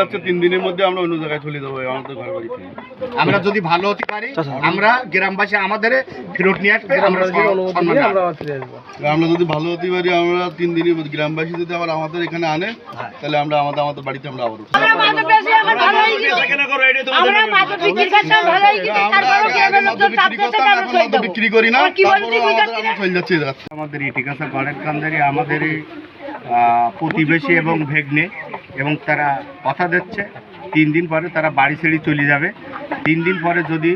যাচ্ছে 3 দিনের মধ্যে আমরা অন্য জায়গায় চলে যাবো আমাদের ঘর বাড়িতে। আমরা যদি ভালো হতে পারি আমরা গ্রামবাসী আমাদের ফেরত নিয়ে আসবে, আমরা সম্মান জানাবো। আমরা যদি ভালো হতে পারি আমরা 3 দিনের মধ্যে গ্রামবাসী যদি আবার আমাদের এখানে আনে তাহলে আমরা আমাদের বাড়িতে আমরা আবার বিক্রি করি না, চলে যাচ্ছে। আমাদের ইটিকাসা গড়ের কান্দারি আমাদের প্রতিবেশী এবং ভেগ্নে, এবং তারা কথা দিচ্ছে 3 দিন পরে তারা বাড়ি ছেড়ে চলে যাবে। 3 দিন পরে যদি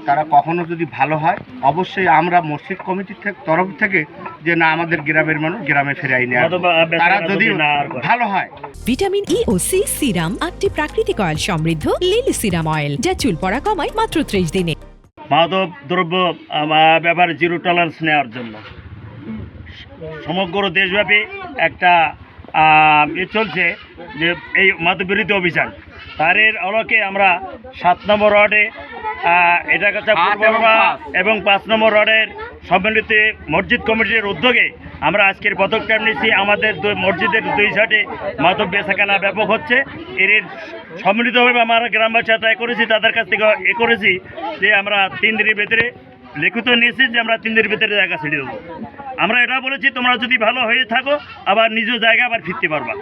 তারা কখনো যদি ভালো হয় অবশ্যই আমরা মসজিদ কমিটির তরফ থেকে যে না আমাদের গ্রামের মানুষ গ্রামে ফিরে আইনে তারা যদি ভালো হয়। ভিটামিন ই ও সি সিরাম 8টি প্রাকৃতিক অয়েল সমৃদ্ধ লিলি সিরাম অয়েল, যা চুল পড়া কমায় মাত্র 30 দিনে। মাদক দ্রব্য ব্যাপারে জিরো টলারেন্স নেওয়ার জন্য সমগ্র দেশব্যাপী একটা চলছে যে এই মাদক বিরোধী অভিযান, তারের আলোকে আমরা 7 নম্বর ওয়ার্ডে এটা কাছে এবং 5 নম্বর ওয়ার্ডের সম্মিলিত মসজিদ কমিটির উদ্যোগে আমরা আজকের পদক্ষেপ নিয়েছি। আমাদের মসজিদের 2 সাইডে মাদক বেচাকেনা ব্যাপক হচ্ছে। এর সম্মিলিতভাবে আমরা গ্রামবাসী ট্রাই করেছি, তাদের কাছ থেকে করেছি যে আমরা 3 দিনের ভিতরে লিখিত নিয়েছি যে আমরা 3 দিনের ভিতরে জায়গা ছেড়ে দেবো। আমরা এটা বলেছি তোমরা যদি ভালো হয়ে থাকো আবার নিজ জায়গা আবার ফিরতে পারবা।